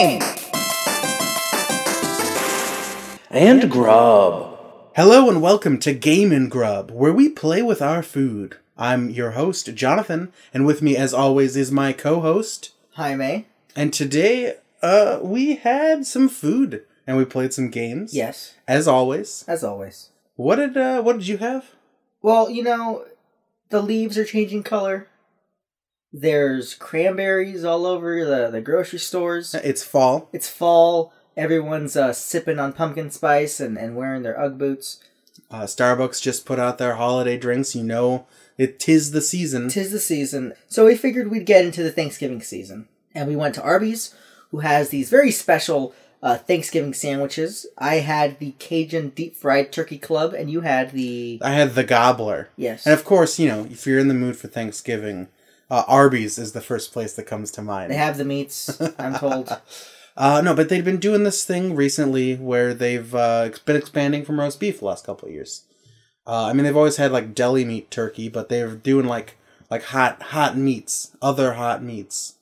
Game and Grub. Hello and welcome to Game and Grub, where we play with our food. I'm your host, Jonathan, and with me as always is my co-host, Jaime. And today, we had some food, and we played some games. Yes. As always. As always. What did you have? Well, the leaves are changing color. There's cranberries all over the grocery stores. It's fall. It's fall. Everyone's sipping on pumpkin spice and wearing their Ugg boots. Starbucks just put out their holiday drinks. You know, tis the season. Tis the season. So we figured we'd get into the Thanksgiving season. And we went to Arby's, who has these very special Thanksgiving sandwiches. I had the Cajun deep fried turkey club, and you had I had the Gobbler. Yes. And of course, if you're in the mood for Thanksgiving, Arby's is the first place that comes to mind. They have the meats, I'm told. No, but they've been doing this thing recently where they've been expanding from roast beef the last couple of years. They've always had like deli meat turkey, but they're doing like hot meats, other hot meats.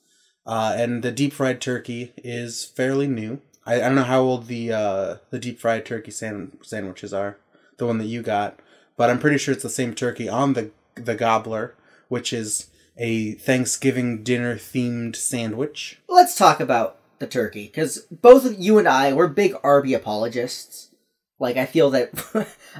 And the deep fried turkey is fairly new. I don't know how old the deep fried turkey sandwiches are, the one that you got, but I'm pretty sure it's the same turkey on the Gobbler, which is a Thanksgiving dinner themed sandwich. Let's talk about the turkey, because both you and I, we're big Arby apologists. Like, I feel that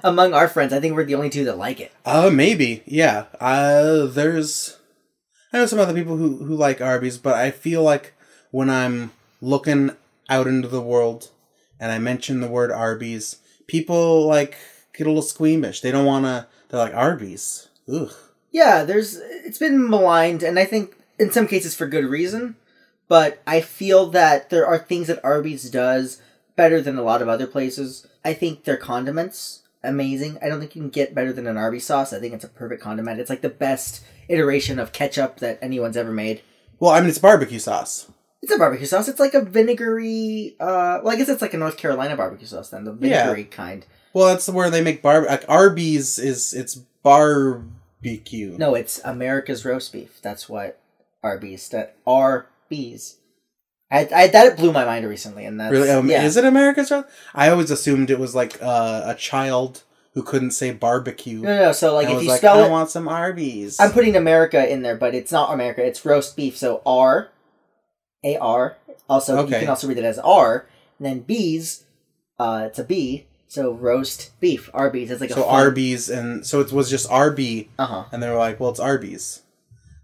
among our friends, I think we're the only two that like it. Maybe, yeah. I know some other people who like Arby's, but I feel like when I'm looking out into the world and I mention the word Arby's, people get a little squeamish. They don't want to. They're like, Arby's. Ugh. Yeah, it's been maligned, and I think in some cases for good reason. But I feel that there are things that Arby's does better than a lot of other places. I think their condiments, amazing. I don't think you can get better than an Arby sauce. I think it's a perfect condiment. It's like the best iteration of ketchup that anyone's ever made. Well, it's barbecue sauce. It's a barbecue sauce. It's like a vinegary, I guess it's like a North Carolina barbecue sauce then, the vinegary kind. Well, that's where they make Arby's it's barbecue. No, it's America's roast beef. That's what Arby's, Arby's. That blew my mind recently, and that's... Really? Yeah. Is it America's roast? I always assumed it was like a child who couldn't say barbecue. No, so if you spell it... I want some Arby's. I'm putting America in there, but it's not America, it's roast beef, so R, A-R, also, okay. You can also read it as R, and then B's, it's a B, so roast beef, Arby's. It's like Arby's, and so it was just RB, uh-huh. And they were like, well, it's Arby's.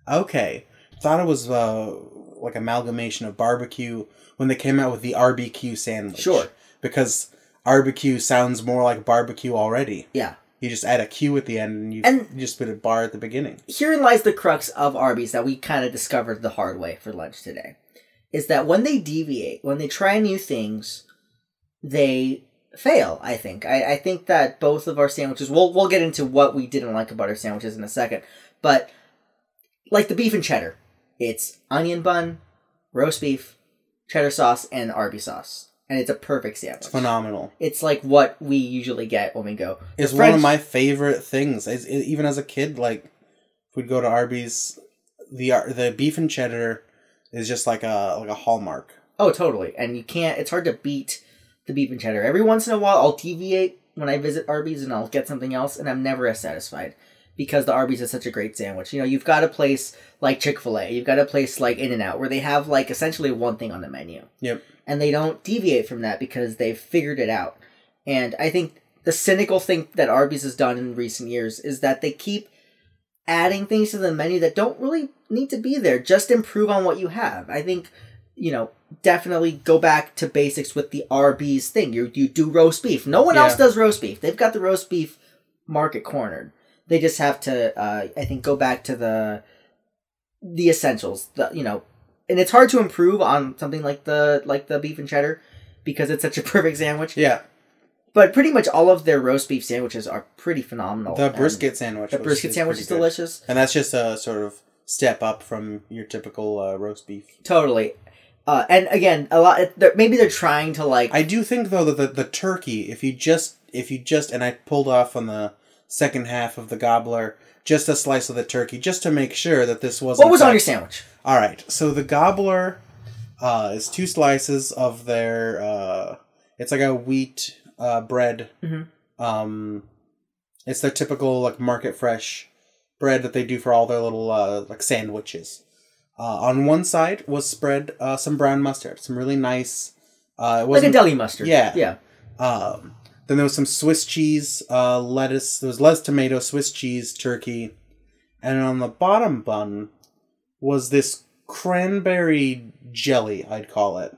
Okay. Thought it was like amalgamation of barbecue when they came out with the RBQ sandwich. Sure. Because barbecue sounds more like barbecue already. Yeah. You just add a Q at the end and you just put a bar at the beginning. Herein lies the crux of Arby's that we kind of discovered the hard way for lunch today. Is that when they deviate, when they try new things, they fail, I think. I think that both of our sandwiches, we'll get into what we didn't like about our sandwiches in a second, but like the beef and cheddar, it's onion bun, roast beef, cheddar sauce, and Arby sauce. And it's a perfect sandwich. It's phenomenal. It's like what we usually get when we go. It's one of my favorite things. Even as a kid, if we'd go to Arby's, the beef and cheddar is just like a hallmark. Oh, totally. And it's hard to beat the beef and cheddar. Every once in a while, I'll deviate when I visit Arby's and I'll get something else, and I'm never as satisfied. Because the Arby's is such a great sandwich. You've got a place like Chick-fil-A. You've got a place like In-N-Out where they have essentially one thing on the menu. Yep. And they don't deviate from that because they've figured it out. And I think the cynical thing that Arby's has done in recent years is that they keep adding things to the menu that don't really need to be there. Just improve on what you have. I think, definitely go back to basics with the Arby's thing. You do roast beef. No one else does roast beef. They've got the roast beef market cornered. They just have to, I think, go back to the essentials. And it's hard to improve on something like the beef and cheddar because it's such a perfect sandwich. Yeah. But pretty much all of their roast beef sandwiches are pretty phenomenal. The brisket sandwich. The brisket sandwich is delicious. And that's just a sort of step up from your typical roast beef. Totally. And again, maybe they're trying to I do think though that the turkey, if you just and I pulled off on the second half of the Gobbler, just a slice of the turkey, just to make sure that this wasn't... What was on your sandwich? All right, so the Gobbler is 2 slices of their, it's like a wheat bread. Mm-hmm. It's their typical like market fresh bread that they do for all their little like sandwiches. On one side was spread some brown mustard, some really nice. It like a deli mustard. Yeah. Yeah. Then there was some Swiss cheese, lettuce. There was lettuce, tomato, Swiss cheese, turkey, and on the bottom bun was this cranberry jelly, I'd call it.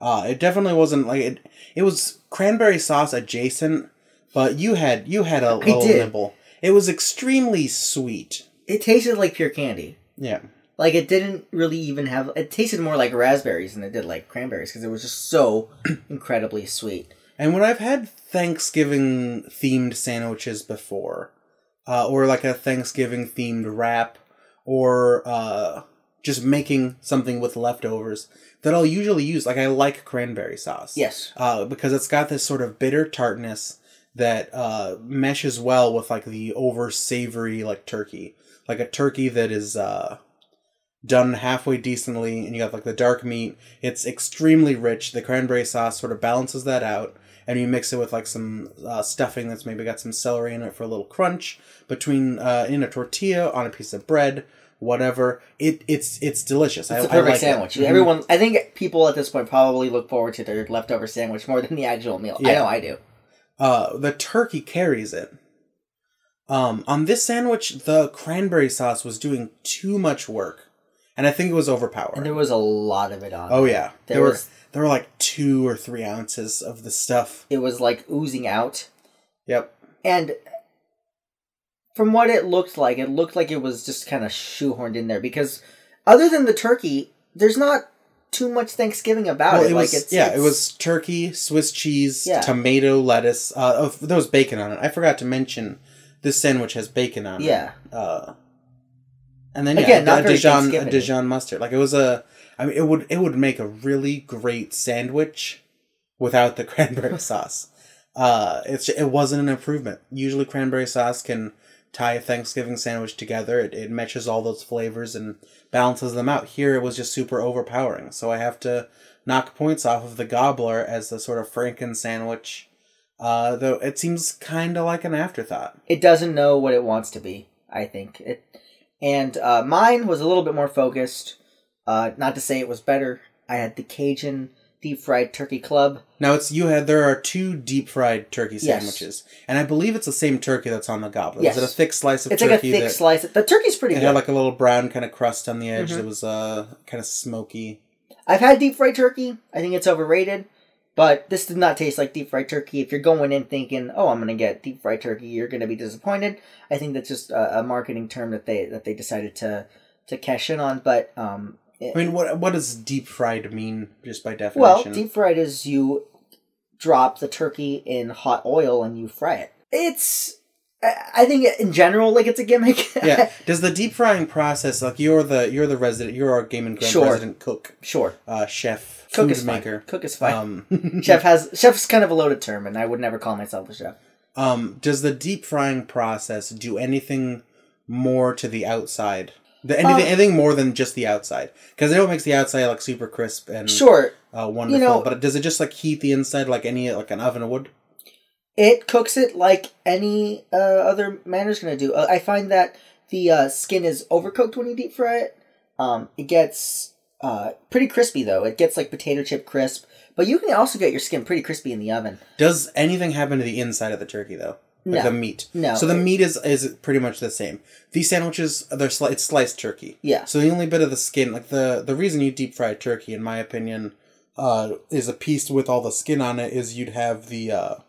It definitely wasn't like it. It was cranberry sauce adjacent, but you had a little nibble. It was extremely sweet. It tasted like pure candy. Yeah. Like, it didn't really even have... It tasted more like raspberries than it did like cranberries, because it was just so incredibly sweet. And when I've had Thanksgiving-themed sandwiches before, or like a Thanksgiving-themed wrap, or just making something with leftovers, that I'll usually use, like, I like cranberry sauce. Yes. Because it's got this sort of bitter tartness that meshes well with, like, the over-savory, like, turkey. Like a turkey that is... done halfway decently, and you got like the dark meat. It's extremely rich. The cranberry sauce sort of balances that out, and you mix it with like some stuffing that's maybe got some celery in it for a little crunch between in a tortilla on a piece of bread, whatever. It's delicious. It's a perfect sandwich. Everyone, I think people at this point probably look forward to their leftover sandwich more than the actual meal. Yeah. I know I do. The turkey carries it. On this sandwich, the cranberry sauce was doing too much work. And I think it was overpowering. And there was a lot of it on. Oh, yeah. There were like 2 or 3 ounces of the stuff. It was like oozing out. Yep. And from what it looked like it was just kind of shoehorned in there. Because other than the turkey, there's not too much Thanksgiving about it. It was turkey, Swiss cheese, tomato, lettuce. There was bacon on it. I forgot to mention this sandwich has bacon on it. Yeah. And then again, a Dijon mustard. Like it would make a really great sandwich without the cranberry sauce. It wasn't an improvement. Usually cranberry sauce can tie a Thanksgiving sandwich together. It meshes all those flavors and balances them out. Here it was just super overpowering. So I have to knock points off of the Gobbler as the sort of Franken sandwich. Though it seems kind of like an afterthought. It doesn't know what it wants to be, I think. And mine was a little bit more focused. Not to say it was better. I had the Cajun deep fried turkey club. Now there are 2 deep fried turkey sandwiches, and I believe it's the same turkey that's on the Gobbler. Yes. Is it a thick slice of turkey? It's like a thick slice. The turkey's pretty good. It had like a little brown kind of crust on the edge. That was kind of smoky. I've had deep fried turkey. I think it's overrated. But this did not taste like deep fried turkey. If you're going in thinking, "Oh, I'm going to get deep fried turkey," you're going to be disappointed. I think that's just a marketing term that they decided to cash in on. But I mean, what does deep fried mean just by definition? Well, deep fried is you drop the turkey in hot oil and you fry it. I think in general, like, it's a gimmick. Yeah. Does the deep frying process, like, you're our Game and Grub resident cook. Sure. Chef, cook food is maker. Fine. Cook is fine. Chef's kind of a loaded term, and I would never call myself a chef. Does the deep frying process do anything more to the outside? Anything more than just the outside? Because I know it makes the outside, like, super crisp and wonderful, but does it just, like, heat the inside like an oven would? It cooks it like any other manner's going to do. I find that the skin is overcooked when you deep fry it. It gets pretty crispy, though. It gets like potato chip crisp. But you can also get your skin pretty crispy in the oven. Does anything happen to the inside of the turkey, though? Like no. the meat? No. So the meat is pretty much the same. These sandwiches, it's sliced turkey. Yeah. So the only bit of the skin, like the reason you deep fry turkey, in my opinion, is a piece with all the skin on it, is you'd have the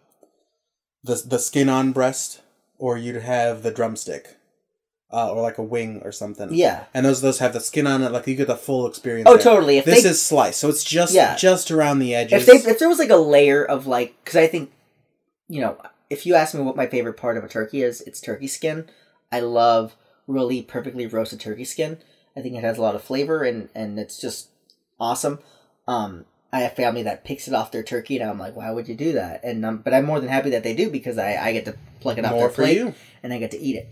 skin on breast, or you'd have the drumstick, or like a wing or something. Yeah. And those have the skin on it, like you get the full experience. Oh, there. totally. This is sliced, so it's just around the edges. If there was like a layer of like, because I think, if you ask me what my favorite part of a turkey is, it's turkey skin. I love really perfectly roasted turkey skin. I think it has a lot of flavor and it's just awesome. I have family that picks it off their turkey, and I'm like, why would you do that? And but I'm more than happy that they do, because I get to pluck it off their plate, and I get to eat it.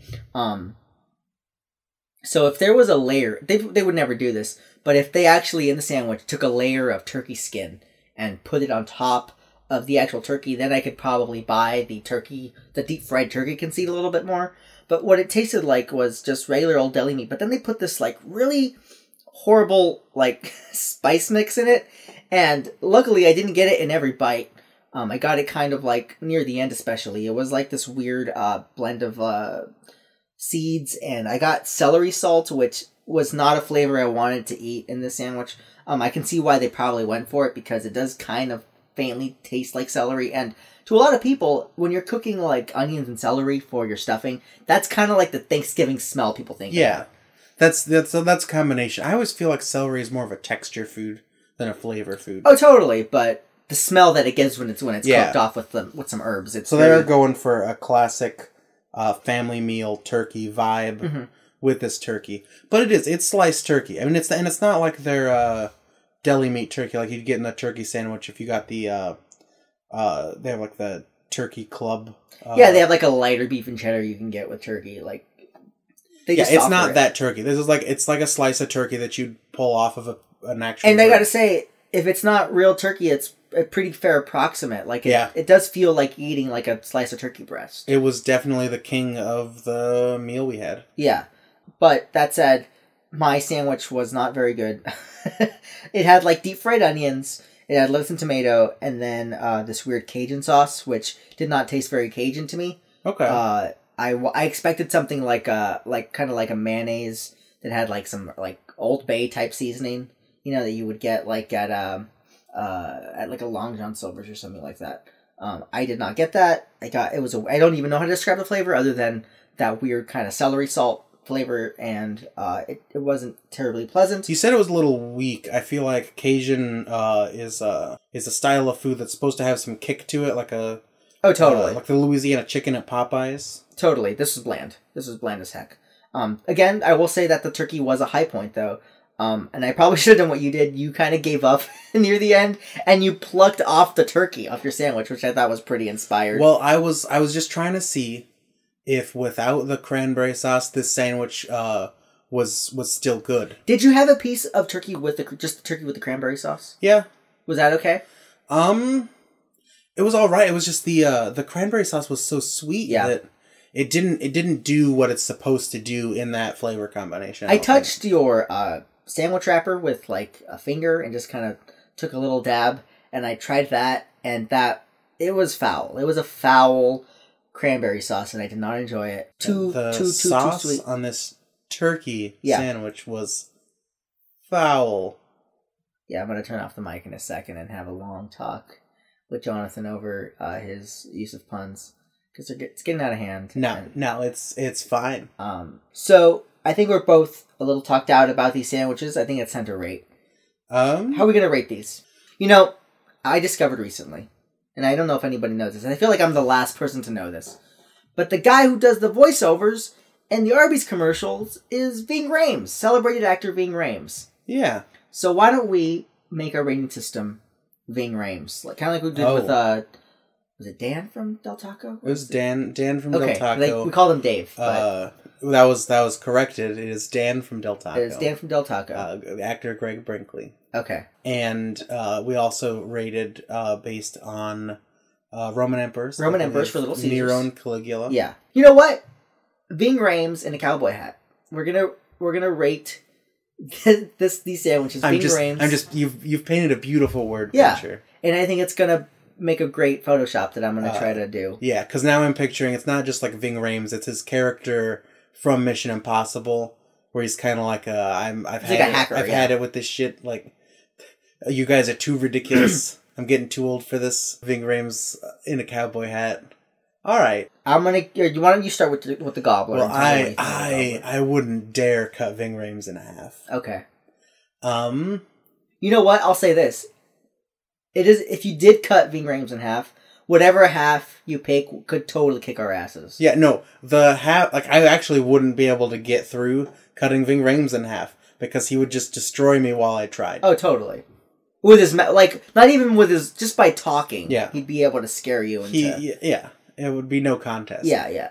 So if there was a layer, they would never do this, but if they actually in the sandwich took a layer of turkey skin and put it on top of the actual turkey, then I could probably buy the deep fried turkey conceit a little bit more. But what it tasted like was just regular old deli meat, but then they put this like really horrible like spice mix in it, and luckily I didn't get it in every bite. I got it kind of like near the end especially. It was like this weird blend of seeds, and I got celery salt, which was not a flavor I wanted to eat in this sandwich. I can see why they probably went for it, because it does kind of faintly taste like celery, and to a lot of people, when you're cooking like onions and celery for your stuffing, that's kind of like the Thanksgiving smell people think. Yeah, that's a combination. I always feel like celery is more of a texture food than a flavor food. Oh, totally, but the smell that it gives when it's cooked off with some herbs. It's so they're going for a classic family meal turkey vibe with this turkey, but it's sliced turkey. I mean, it's not like their deli meat turkey like you'd get in a turkey sandwich if you got the they have like the turkey club. They have like a lighter beef and cheddar you can get with turkey. Like it's not that turkey. This is like it's like a slice of turkey that you'd pull off of an actual. And I gotta say, if it's not real turkey, it's a pretty fair approximate. Like it does feel like eating like a slice of turkey breast. It was definitely the king of the meal we had. Yeah, but that said, my sandwich was not very good. It had like deep fried onions. It had lettuce and tomato, and then this weird Cajun sauce, which did not taste very Cajun to me. Okay. I expected something like kind of like a mayonnaise that had like some like Old Bay type seasoning, that you would get like at like a Long John Silver's or something like that. I did not get that. I don't even know how to describe the flavor other than that weird kind of celery salt flavor, and it wasn't terribly pleasant. You said it was a little weak. I feel like Cajun is a style of food that's supposed to have some kick to it, like totally like the Louisiana chicken at Popeyes. Totally, this was bland. This was bland as heck. Again, I will say that the turkey was a high point though. And I probably should have done what you did. You kind of gave up near the end, and you plucked off the turkey off your sandwich, which I thought was pretty inspired. Well, I was just trying to see if without the cranberry sauce, this sandwich was still good. Did you have a piece of turkey with just the turkey with the cranberry sauce? Yeah. Was that okay? It was all right. It was just the cranberry sauce was so sweet that it didn't do what it's supposed to do in that flavor combination. I touched your sandwich wrapper with like a finger and just kind of took a little dab, and I tried that, and it was foul. It was a foul cranberry sauce, and I did not enjoy it. Too sauce sweet on this turkey sandwich was foul. Yeah, I'm gonna turn off the mic in a second and have a long talk with Jonathan over his use of puns, because it's getting out of hand. No, it's fine. So I think we're both a little talked out about these sandwiches. I think it's time to rate. How are we gonna rate these? I discovered recently, and I don't know if anybody knows this, and I feel like I'm the last person to know this, but the guy who does the voiceovers in the Arby's commercials is Ving Rhames, celebrated actor Ving Rhames. Yeah. So why don't we make our rating system Ving Rhames, kind of like we did with was it Dan from Del Taco? It was Dan from Del Taco. We called him Dave. But that was corrected. It is Dan from Del Taco. It is Dan from Del Taco. Actor Greg Brinkley. Okay. And we also rated based on Roman Emperors. For Little Caesars. Nero and Caligula. Yeah. You know what? Ving Rhames in a cowboy hat. We're gonna rate these sandwiches. Ving Rhames. You've painted a beautiful word picture. And I think it's gonna make a great Photoshop that I'm gonna try to do. Yeah, because now I'm picturing it's not just like Ving Rhames; it's his character from Mission Impossible, where he's kind of like I've had it with this shit. Like, you guys are too ridiculous. I'm getting too old for this. Ving Rhames in a cowboy hat. All right, why don't you start with the Gobbler? Well, I wouldn't dare cut Ving Rhames in half. Okay. You know what? I'll say this. It is, if you did cut Ving Rhames in half, whatever half you pick could totally kick our asses. Yeah, no, the half, I actually wouldn't be able to get through cutting Ving Rhames in half, because he would just destroy me while I tried. Oh, totally. With his, not even with his, just by talking, he'd be able to scare you into... Yeah, it would be no contest. Yeah.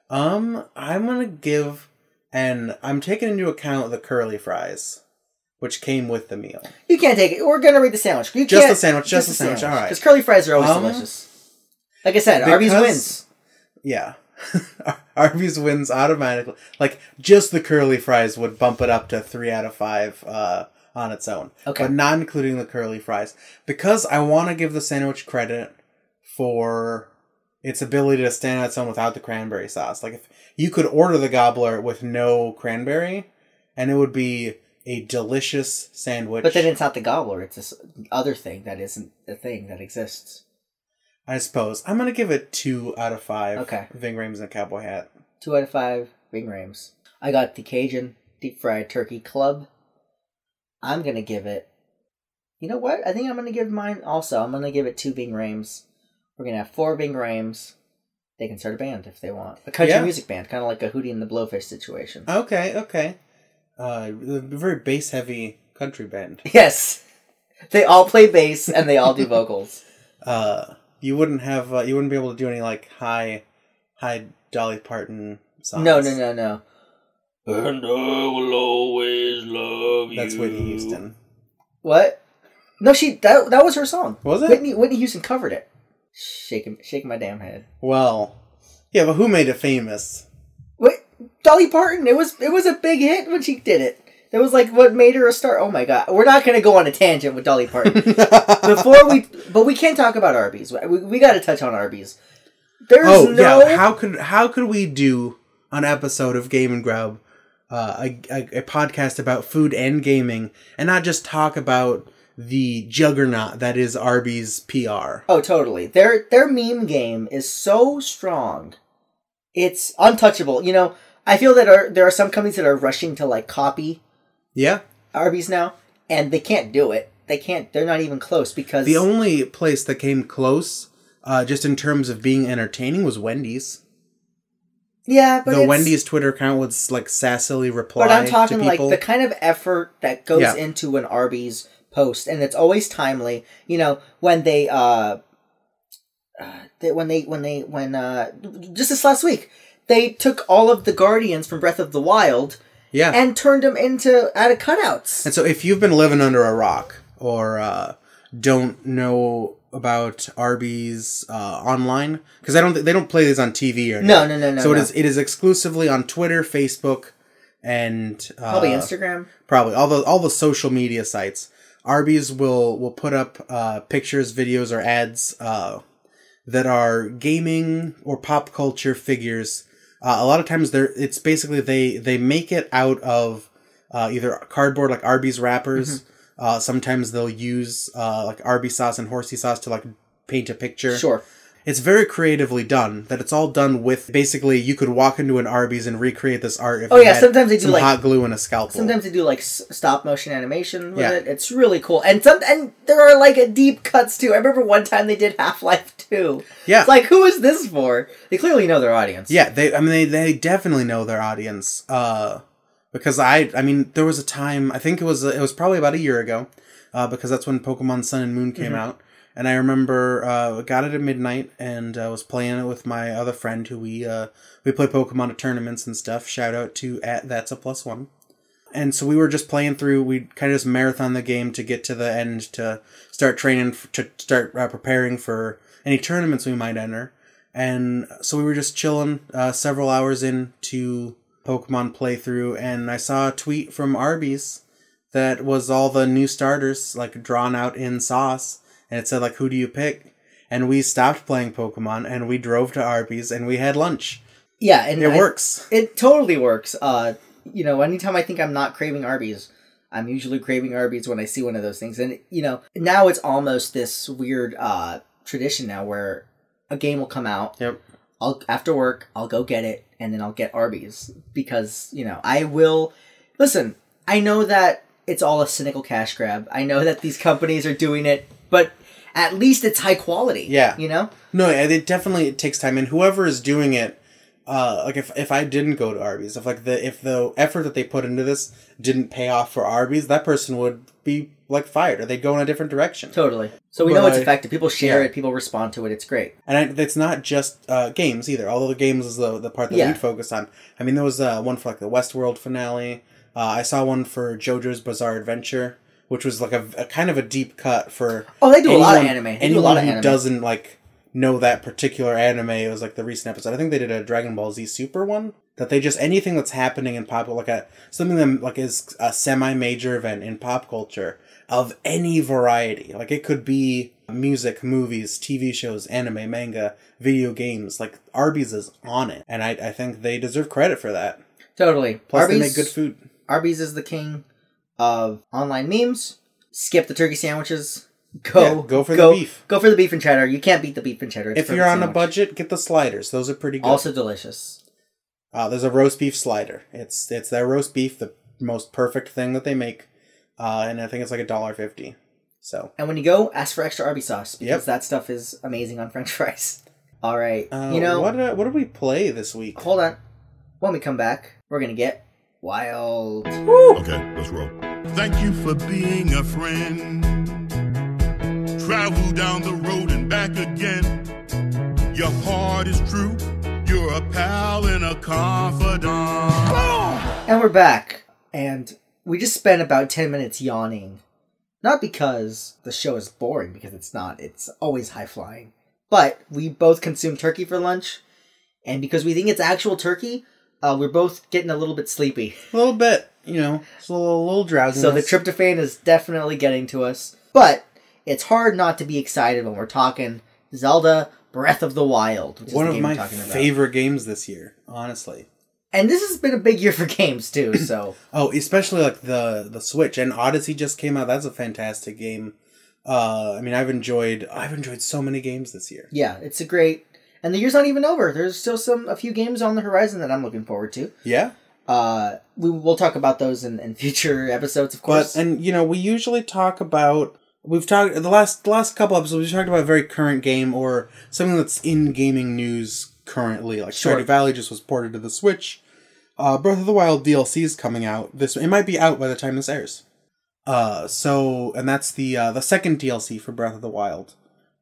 I'm gonna give And I'm taking into account the curly fries, which came with the meal. You can't take it. We're going to read the sandwich. You Just can't, the sandwich. Just the sandwich. All right. Because curly fries are always delicious. Like I said, Arby's wins. Yeah. Arby's wins automatically. Like, just the curly fries would bump it up to 3 out of 5 on its own. Okay. But not including the curly fries. Because I want to give the sandwich credit for its ability to stand on its own without the cranberry sauce. Like, if you could order the Gobbler with no cranberry, and it would be a delicious sandwich. But then it's not the Gobbler. It's this other thing that isn't a thing that exists. I suppose. I'm going to give it 2 out of 5. Okay. Ving Rhames and a cowboy hat. 2 out of 5 Ving Rhames. I got the Cajun Deep Fried Turkey Club. I'm going to give it... You know what? I think I'm going to give mine also. I'm going to give it 2 Ving Rhames. We're going to have 4 Ving Rhames. They can start a band if they want. A country music band. Kind of like a Hootie and the Blowfish situation. Okay. A very bass-heavy country band. Yes! They all play bass and they all do vocals. You wouldn't be able to do any, like, high Dolly Parton songs. No. And I will always love you. That's Whitney Houston. What? No, that was her song. Was it? Whitney Houston covered it. Shaking my damn head. Well, yeah, but who made it famous? What? Dolly Parton. It was a big hit when she did it. That was like what made her a star. Oh my god. We're not going to go on a tangent with Dolly Parton. But we can't talk about Arby's. We got to touch on Arby's. How could we do an episode of Game and Grub, a podcast about food and gaming, and not just talk about the juggernaut that is Arby's PR? Oh, totally. Their meme game is so strong. It's untouchable. You know, I feel that there are some companies that are rushing to like copy Arby's now, and they can't do it. They're not even close because... The only place that came close, just in terms of being entertaining, was Wendy's. Yeah, but the Wendy's Twitter account would like sassily reply to people. But I'm talking like the kind of effort that goes into an Arby's post, and it's always timely. You know, when just this last week, they took all of the Guardians from Breath of the Wild and turned them into out of cutouts. And so if you've been living under a rock or don't know about Arby's online, because they don't play these on TV or no. So it is exclusively on Twitter, Facebook, and probably Instagram. Probably all the social media sites. Arby's will put up pictures, videos, or ads that are gaming or pop culture figures. A lot of times it's basically they make it out of either cardboard, like Arby's wrappers. Mm-hmm. Sometimes they'll use like Arby sauce and horsey sauce to like paint a picture. Sure. It's very creatively done. That it's all done with basically you could walk into an Arby's and recreate this art. If Sometimes they do like hot glue and a scalpel. Sometimes they do like stop motion animation with it. It's really cool, and there are like deep cuts too. I remember one time they did Half-Life 2. Yeah, it's like, who is this for? They clearly know their audience. Yeah, they definitely know their audience. Because there was a time, I think it was probably about a year ago, because that's when Pokemon Sun and Moon came out. And I remember got it at midnight and was playing it with my other friend who we play Pokemon at tournaments and stuff. Shout out to @that's+1. And so we were just playing through. We kind of just marathon the game to get to the end to start training, to start preparing for any tournaments we might enter. And so we were just chilling several hours into Pokemon playthrough, and I saw a tweet from Arby's that was all the new starters like drawn out in sauce. And it said, like, who do you pick? And we stopped playing Pokemon, and we drove to Arby's, and we had lunch. Yeah, and it works. It totally works. You know, anytime I think I'm not craving Arby's, I'm usually craving Arby's when I see one of those things. And, you know, now it's almost this weird tradition now where a game will come out. Yep. After work, I'll go get it, and then I'll get Arby's. Because, you know, I will... Listen, I know that it's all a cynical cash grab. I know that these companies are doing it, but... At least it's high quality. Yeah. You know? No, it takes time. And whoever is doing it, like if I didn't go to Arby's, if the effort that they put into this didn't pay off for Arby's, that person would be like fired, or they'd go in a different direction. Totally. So we know it's effective. People share it. People respond to it. It's great. And it's not just games either. Although the games is the part that we'd focus on. I mean, there was one for like the Westworld finale. I saw one for JoJo's Bizarre Adventure, which was like a kind of a deep cut for. Oh, they do a lot of anime. Anyone who doesn't like know that particular anime, it was like the recent episode. I think they did a Dragon Ball Z Super one. That they just, anything that's happening in pop, something that like is a semi-major event in pop culture of any variety. Like it could be music, movies, TV shows, anime, manga, video games. Like Arby's is on it. And I think they deserve credit for that. Totally. Plus they make good food. Arby's is the king of online memes. Skip the turkey sandwiches. Go for the beef. Go for the beef and cheddar. You can't beat the beef and cheddar. If you're on a budget, get the sliders. Those are pretty good. Also delicious. There's a roast beef slider. It's their roast beef, the most perfect thing that they make. And I think it's like $1.50. So. And when you go, ask for extra Arby sauce, because that stuff is amazing on French fries. All right. What did we play this week? Hold on. When we come back, we're going to get wild. Woo! Okay, let's roll. Thank you for being a friend. Travel down the road and back again. Your heart is true. You're a pal and a confidant. And we're back. And we just spent about 10 minutes yawning. Not because the show is boring, because it's not. It's always high-flying. But we both consumed turkey for lunch. And because we think it's actual turkey, we're both getting a little bit sleepy. A little bit. It's a little drowsiness. So the tryptophan is definitely getting to us. But it's hard not to be excited when we're talking Zelda Breath of the Wild. Which is one of my favorite games this year, honestly. And this has been a big year for games, too, so... Oh, especially, like, the Switch. And Odyssey just came out. That's a fantastic game. I mean, I've enjoyed so many games this year. Yeah, it's a great... And the year's not even over. There's still a few games on the horizon that I'm looking forward to. Yeah? We'll talk about those in future episodes, of course. And, we usually talk about... We've talked... The last couple episodes, we've talked about a very current game or something that's in gaming news currently. Like Stardew Valley just was ported to the Switch. Breath of the Wild DLC is coming out. It might be out by the time this airs. And that's the second DLC for Breath of the Wild.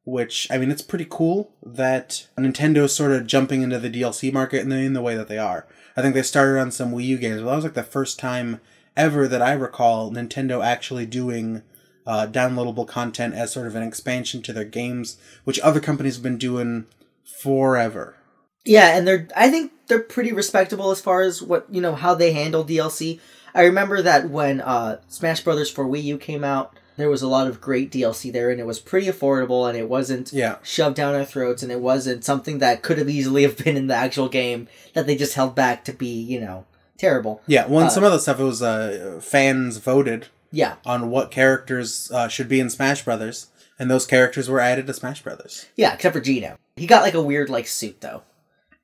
Which, I mean, it's pretty cool that Nintendo's sort of jumping into the DLC market in the way that they are. I think they started on some Wii U games, but that was like the first time ever that I recall Nintendo actually doing downloadable content as sort of an expansion to their games, which other companies have been doing forever. Yeah, and I think they're pretty respectable as far as how they handle DLC. I remember that when Smash Brothers for Wii U came out, there was a lot of great DLC there, and it was pretty affordable, and it wasn't shoved down our throats, and it wasn't something that could have easily have been in the actual game that they just held back to be, terrible. Yeah, some of the stuff, it was fans voted on what characters should be in Smash Brothers, and those characters were added to Smash Brothers. Yeah, except for Gino. He got like a weird suit, though.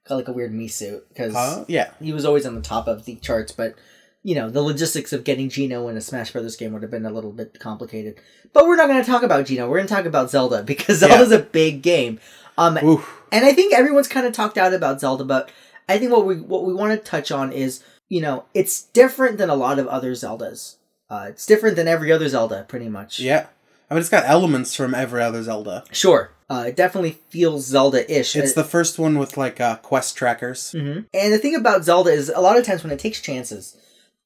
Got like a weird Mii suit, because he was always on the top of the charts, but... the logistics of getting Gino in a Smash Brothers game would have been a little bit complicated. But we're not going to talk about Gino. We're going to talk about Zelda, because Zelda's a big game. And I think everyone's kind of talked out about Zelda, but I think what we want to touch on is, it's different than a lot of other Zeldas. It's different than every other Zelda, pretty much. Yeah. I mean, it's got elements from every other Zelda. Sure. It definitely feels Zelda-ish. It's the first one with, quest trackers. Mm-hmm. And the thing about Zelda is, a lot of times when it takes chances...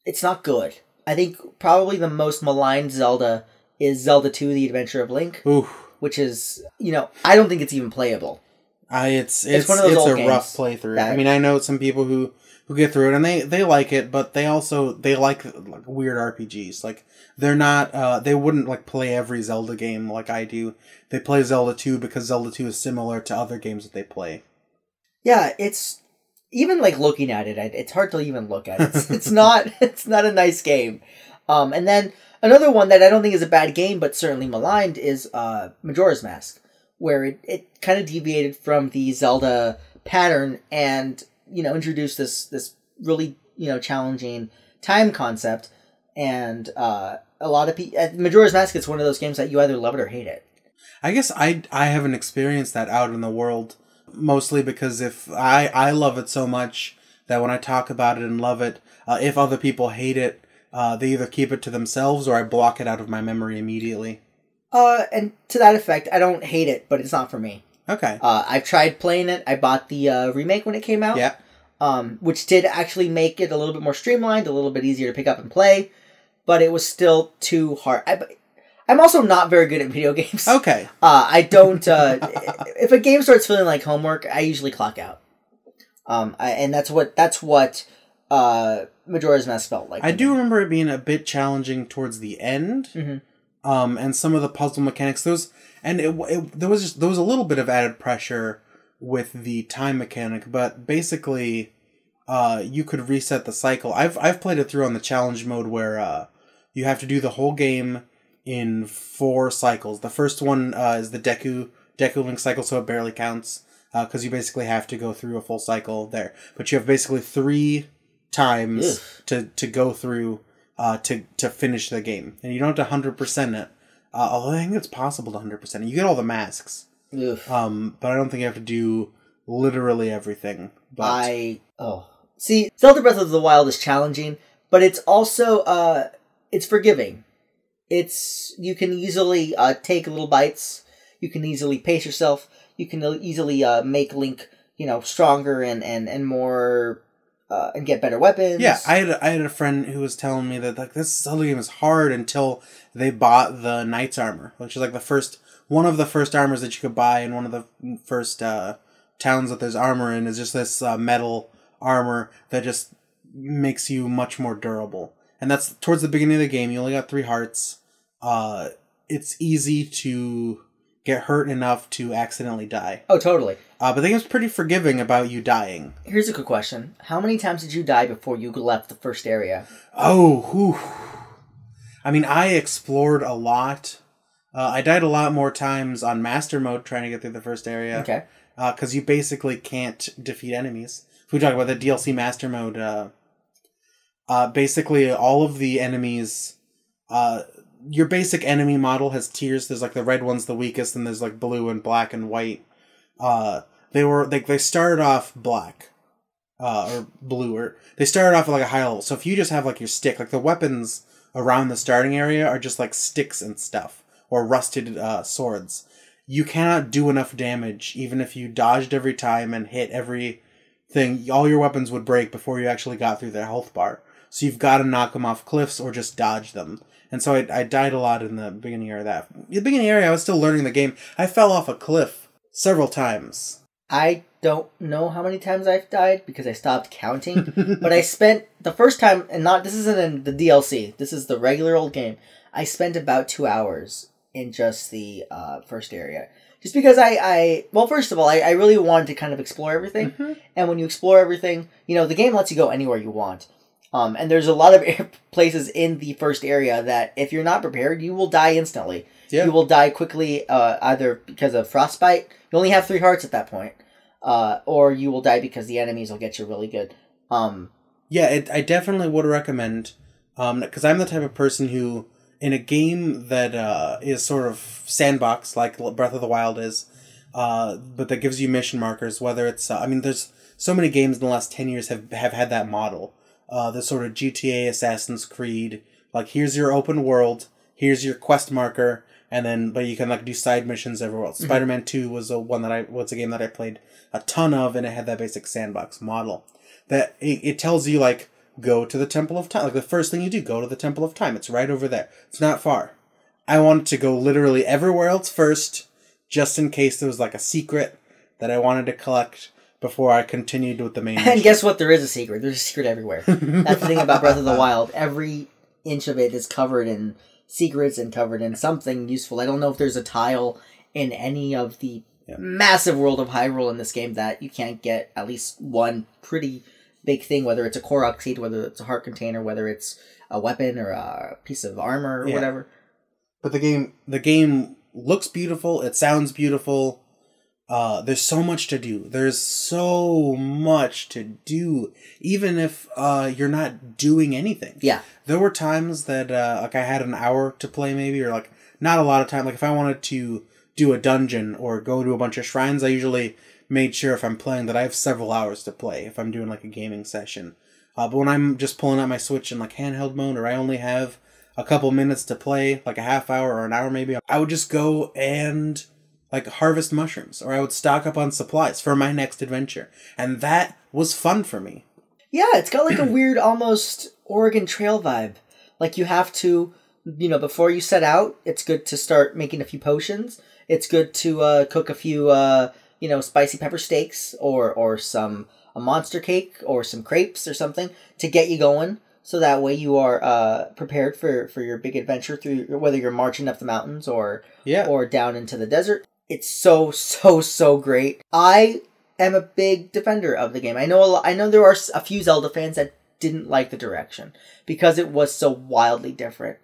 It's not good. I think probably the most maligned Zelda is Zelda 2, The Adventure of Link. Which is, I don't think it's even playable. It's one of those old games. Rough playthrough. I mean, I know some people who get through it and they like it, but they like weird RPGs. Like, they're not, they wouldn't play every Zelda game like I do. They play Zelda 2 because Zelda 2 is similar to other games that they play. Yeah, it's... Even looking at it, it's hard to even look at. It's not a nice game. And then another one that I don't think is a bad game, but certainly maligned, is Majora's Mask, where it kind of deviated from the Zelda pattern and introduced this really challenging time concept. And a lot of people, Majora's Mask, it's one of those games that you either love it or hate it. I guess I haven't experienced that out in the world. Mostly because if I love it so much that when I talk about it and love it, if other people hate it, they either keep it to themselves or I block it out of my memory immediately. And to that effect, I don't hate it, but it's not for me. Okay. I've tried playing it. I bought the remake when it came out. Yeah. Which did actually make it a little bit more streamlined, a little bit easier to pick up and play, but it was still too hard. I'm also not very good at video games. Okay. I don't... if a game starts feeling like homework, I usually clock out. And that's what Majora's Mask felt like. I do remember it being a bit challenging towards the end. Mm-hmm. And some of the puzzle mechanics, there was a little bit of added pressure with the time mechanic, but basically, you could reset the cycle. I've played it through on the challenge mode where you have to do the whole game in 4 cycles. The first one is the Deku Link cycle, so it barely counts because you basically have to go through a full cycle there. But you have basically 3 times to go through. To finish the game. And you don't have to 100% it. Although I think it's possible to 100% it. You get all the masks. But I don't think you have to do literally everything. But See, Zelda Breath of the Wild is challenging, but it's also, it's forgiving. You can easily take little bites. You can easily pace yourself. You can easily make Link, stronger and more... and get better weapons. Yeah, I had a friend who was telling me that this Zelda game is hard until they bought the Knight's Armor, which is one of the first armors that you could buy in one of the first towns that there's armor in. Is just this metal armor that just makes you much more durable. And that's towards the beginning of the game. You only got 3 hearts. It's easy to get hurt enough to accidentally die. Oh, totally. But the game's pretty forgiving about you dying. Here's a quick question. How many times did you die before you left the first area? I mean, I explored a lot. I died a lot more times on Master Mode trying to get through the first area. Okay. Because you basically can't defeat enemies. If we talk about the DLC Master Mode, basically all of the enemies... your basic enemy model has tiers. There's the red one's the weakest, and there's blue and black and white. They started off black, or blue, or they started off at a high level. So if you just have your stick, the weapons around the starting area are just sticks and stuff, or rusted swords. You cannot do enough damage, even if you dodged every time and hit everything. All your weapons would break before you actually got through their health bar. So you've got to knock them off cliffs or just dodge them. And so I died a lot in the beginning area of that. In the beginning area, I was still learning the game. I fell off a cliff several times. I don't know how many times I've died because I stopped counting. But I spent the first time, this isn't in the DLC. This is the regular old game. I spent about 2 hours in just the first area. Just because first of all, I really wanted to kind of explore everything. Mm-hmm. And when you explore everything, the game lets you go anywhere you want. And there's a lot of places in the first area that if you're not prepared, you will die instantly. Yeah. You will die quickly, either because of frostbite. You only have 3 hearts at that point. Or you will die because the enemies will get you really good. I definitely would recommend, because I'm the type of person who, in a game that is sort of sandbox, like Breath of the Wild is, but that gives you mission markers, whether it's, there's so many games in the last 10 years have had that model. The sort of GTA, Assassin's Creed, here's your open world, here's your quest marker, but you can do side missions everywhere else. Mm-hmm. Spider-Man 2 was a game that I played a ton of, and it had that basic sandbox model. That it tells you go to the Temple of Time. The first thing you do, go to the Temple of Time. It's right over there. It's not far. I wanted to go literally everywhere else first, just in case there was a secret that I wanted to collect before I continued with the main mission. And guess what? There is a secret. There's a secret everywhere. That's the thing about Breath of the Wild. Every inch of it is covered in secrets and covered in something useful. I don't know if there's a tile in any of the massive world of Hyrule in this game that you can't get at least one pretty big thing, whether it's a Korok seed, whether it's a heart container, whether it's a weapon or a piece of armor or whatever. But the game looks beautiful. It sounds beautiful. There's so much to do. There's so much to do, even if you're not doing anything. Yeah. There were times that I had an hour to play maybe, or not a lot of time. If I wanted to do a dungeon or go to a bunch of shrines, I usually made sure if I'm playing that I have several hours to play if I'm doing like a gaming session. But when I'm just pulling out my Switch in like handheld mode, or I only have a couple minutes to play, like a half hour or an hour maybe, I would just go and like harvest mushrooms, or I would stock up on supplies for my next adventure. And that was fun for me. Yeah, it's got like a weird almost Oregon Trail vibe. Like you have to, before you set out, it's good to start making a few potions. It's good to cook a few, spicy pepper steaks or a monster cake or some crepes or something to get you going. So that way you are prepared for your big adventure through whether you're marching up the mountains or down into the desert. It's so great. I am a big defender of the game. I know there are a few Zelda fans that didn't like the direction because it was so wildly different.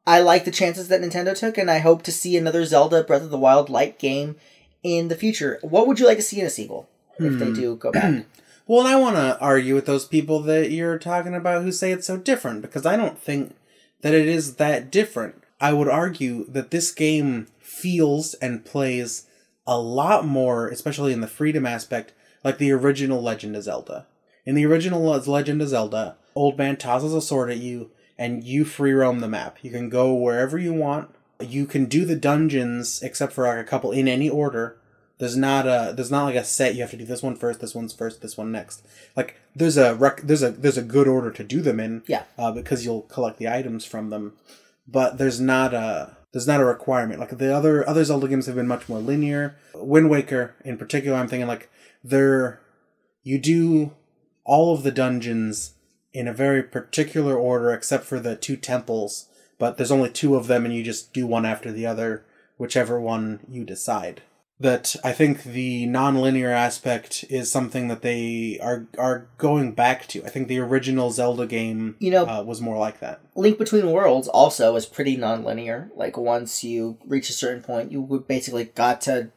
I like the chances that Nintendo took, and I hope to see another Zelda Breath of the Wild-like game in the future. What would you like to see in a sequel if they do go back? Well, and I want to argue with those people that you're talking about who say it's so different, because I don't think that it is that different. I would argue that this game feels and plays a lot more, especially in the freedom aspect, like the original Legend of Zelda. In the original Legend of Zelda, Old Man tosses a sword at you, and you free roam the map. You can go wherever you want. You can do the dungeons, except for like a couple, in any order. There's not like a set. You have to do this one first, this one's first, this one next. Like there's a good order to do them in. Yeah. Because you'll collect the items from them, but there's not a requirement. Like the other Zelda games have been much more linear. Wind Waker in particular, I'm thinking like you do all of the dungeons in a very particular order, except for the 2 temples. But there's only 2 of them, and you just do one after the other, whichever one you decide. That I think the non-linear aspect is something that they are going back to. I think the original Zelda game was more like that. Link Between Worlds also is pretty non-linear. Like once you reach a certain point, you would basically got to,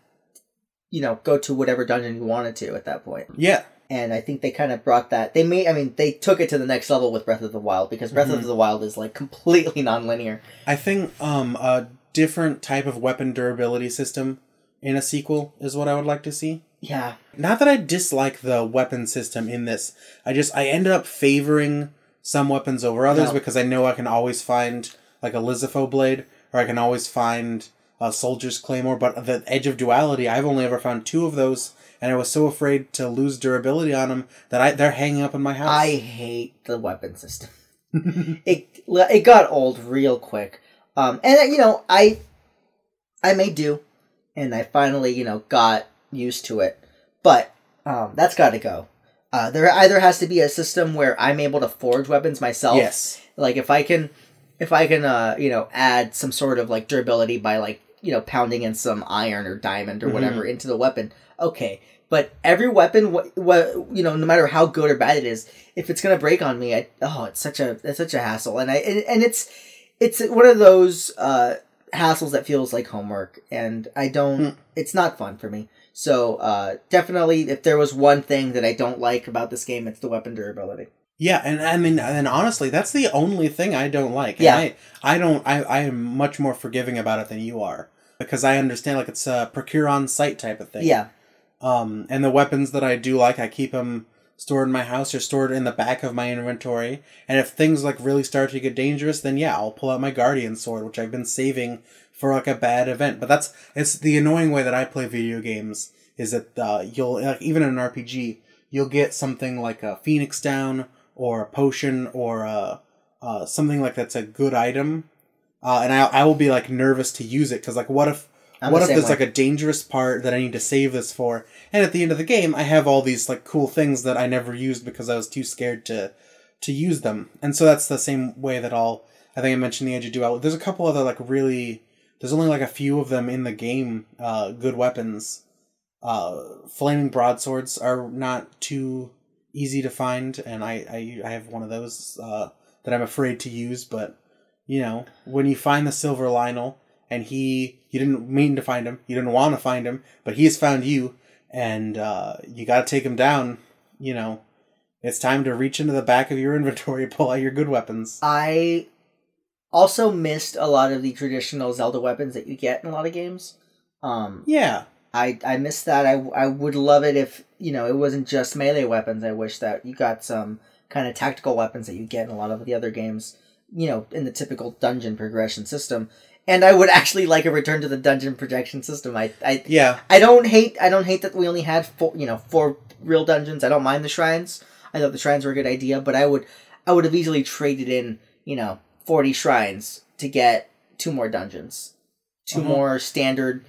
go to whatever dungeon you wanted to at that point. Yeah. And I think they kind of brought that. They took it to the next level with Breath of the Wild, because Breath of the Wild is like completely non-linear. I think a different type of weapon durability system in a sequel is what I would like to see. Yeah. Not that I dislike the weapon system in this. I ended up favoring some weapons over others because I know I can always find like a Lizifo blade, or I can always find a Soldier's Claymore, but the Edge of Duality, I've only ever found 2 of those, and I was so afraid to lose durability on them that they're hanging up in my house. I hate the weapon system. It got old real quick. And I may do. And I finally, got used to it. But that's got to go. There either has to be a system where I'm able to forge weapons myself. Yes. Like if I can, add some sort of like durability by like, pounding in some iron or diamond or whatever into the weapon. Okay. But every weapon, no matter how good or bad it is, if it's gonna break on me, it's such a hassle. And it's one of those hassles that feels like homework, and it's not fun for me. So definitely, if there was one thing that I don't like about this game, it's the weapon durability. Yeah, and honestly, that's the only thing I don't like. Yeah. And I am much more forgiving about it than you are, because I understand like it's a procure on site type of thing. Yeah. And the weapons that I do like, I keep them stored in my house or stored in the back of my inventory. And if things like really start to get dangerous, then yeah, I'll pull out my Guardian Sword, which I've been saving for like a bad event. But it's the annoying way that I play video games, is that you'll, like, even in an RPG, you'll get something like a Phoenix Down or a potion or something like that's a good item. And I will be like nervous to use it, because like what if there's like a dangerous part that I need to save this for, and at the end of the game I have all these like cool things that I never used because I was too scared to use them. And so that's the same way that I think I mentioned the Edge of Duality. There's a couple other like really, there's only like a few of them in the game, good weapons. Flaming broadswords are not too easy to find, and I have one of those that I'm afraid to use, but when you find the Silver Lionel, and you didn't mean to find him, you didn't want to find him, but he has found you, and you got to take him down. It's time to reach into the back of your inventory, pull out your good weapons. I also missed a lot of the traditional Zelda weapons that you get in a lot of games. Yeah. I miss that. I would love it if, it wasn't just melee weapons. I wish that you got some kind of tactical weapons that you get in a lot of the other games, in the typical dungeon progression system. And I would actually like a return to the dungeon projection system. I don't hate that we only had 4 real dungeons. I don't mind the shrines. I thought the shrines were a good idea, but I would have easily traded in, 40 shrines to get 2 more dungeons. 2 more standard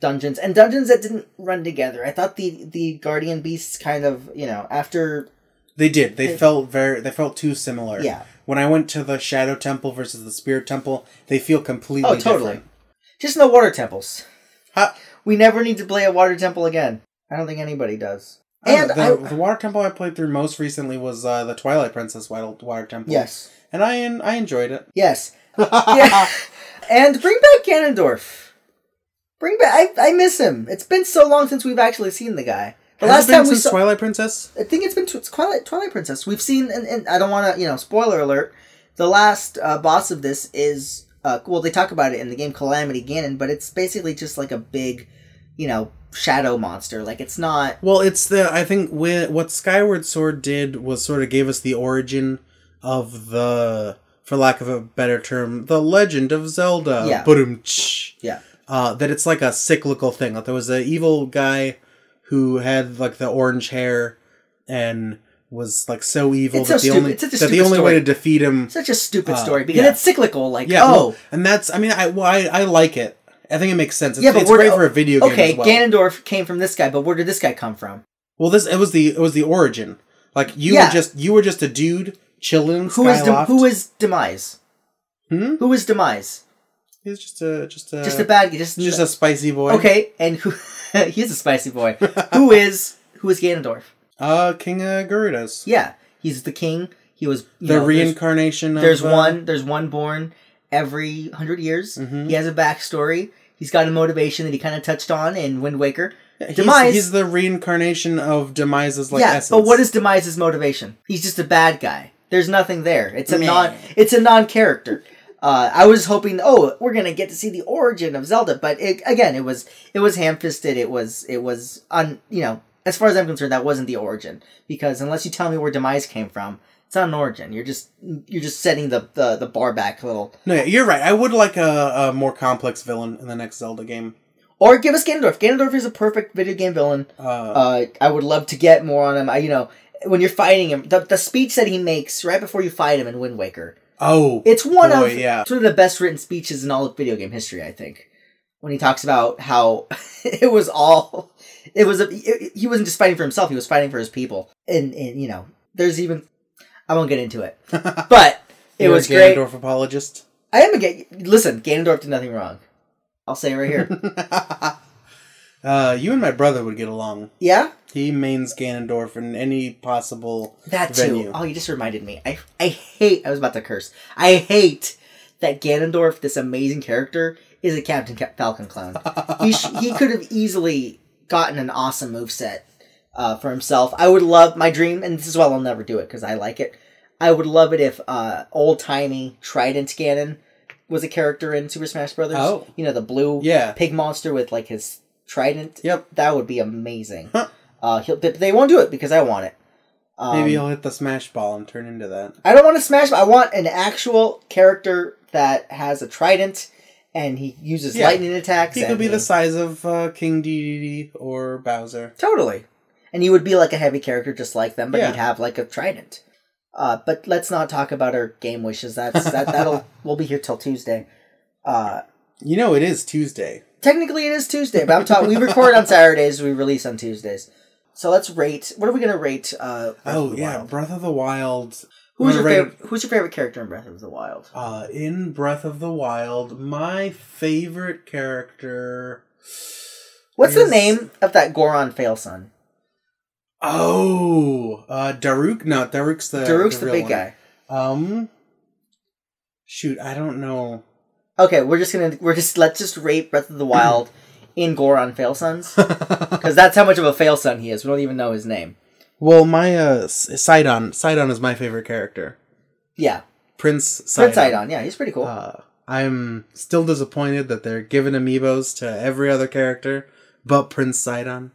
dungeons, and dungeons that didn't run together. I thought the Guardian Beasts kind of, after they did. They felt too similar. Yeah. When I went to the Shadow Temple versus the Spirit Temple, they feel completely different. Just no water temples. We never need to play a water temple again. I don't think anybody does. And the water temple I played through most recently was the Twilight Princess water temple. Yes. And I enjoyed it. Yes. Yeah. And bring back Ganondorf. Bring back... I miss him. It's been so long since we've actually seen the guy. The last time we saw Twilight Princess? I think it's been Twilight Princess. We've seen, and I don't want to, spoiler alert, the last boss of this is, they talk about it in the game Calamity Ganon, but it's basically just like a big, shadow monster. Like, it's not... Well, I think what Skyward Sword did was sort of gave us the origin of the, for lack of a better term, the Legend of Zelda. Yeah. Yeah. That it's like a cyclical thing. Like, there was an evil guy who had like the orange hair and was like so evil that the only way to defeat him... Such a stupid story because it's cyclical. Like, and that's... I mean, I like it. I think it makes sense. It's great for a video game as well. Ganondorf came from this guy, but where did this guy come from? Well, it was the origin. Like, you were just a dude chilling in Skyloft. Who is Demise? Who is Demise? He's just a bad guy. Just a spicy boy. Okay, and who... he's a spicy boy. Who is Ganondorf? King of Gerudos. Yeah, he's the king. He was the reincarnation. There's one born every 100 years. Mm-hmm. He has a backstory. He's got a motivation that he kind of touched on in Wind Waker. Demise. He's the reincarnation of Demise's essence. But what is Demise's motivation? He's just a bad guy. There's nothing there. It's a non-character. I was hoping, we're gonna get to see the origin of Zelda, but it was ham-fisted. It was as far as I'm concerned, that wasn't the origin, because unless you tell me where Demise came from, it's not an origin. You're just setting the bar back a little. No, you're right. I would like a more complex villain in the next Zelda game. Or give us Ganondorf. Ganondorf is a perfect video game villain. I would love to get more on him. When you're fighting him, the speech that he makes right before you fight him in Wind Waker. It's one of the best written speeches in all of video game history, I think. When he talks about how he wasn't just fighting for himself, he was fighting for his people. And there's even, I won't get into it. But it was great. Ganondorf apologist? I am listen, Ganondorf did nothing wrong. I'll say it right here. You and my brother would get along. Yeah? He mains Ganondorf in any possible venue. Too. Oh, you just reminded me. I was about to curse. I hate that Ganondorf, this amazing character, is a Captain Falcon clone. He could have easily gotten an awesome moveset for himself. I would love, my dream, and this is why I'll never do it, because I like it. I would love it if old-timey Trident Ganon was a character in Super Smash Brothers. Oh. The blue pig monster with like his trident. Yep. That would be amazing. Huh. They won't do it because I want it. Maybe he'll hit the Smash Ball and turn into that. I don't want a Smash Ball. I want an actual character that has a trident and he uses lightning attacks. He could be the size of King Dedede or Bowser. Totally. And he would be like a heavy character just like them, but he'd have like a trident. But let's not talk about our game wishes. We'll be here till Tuesday. It is Tuesday. Technically, it is Tuesday, but I'm talking. We record on Saturdays. We release on Tuesdays. So let's rate. What are we going to rate? Breath of the Wild? Breath of the Wild. Who's your favorite character in Breath of the Wild? In Breath of the Wild, my favorite character. What's the name of that Goron Failson? Daruk? No, Daruk's the big one. Guy. Shoot, I don't know. Okay, let's just rate Breath of the Wild in Goron Failsons, because that's how much of a Failson he is. We don't even know his name. Well, my Sidon is my favorite character. Yeah, Prince Sidon. Yeah, he's pretty cool. I'm still disappointed that they're giving amiibos to every other character, but Prince Sidon.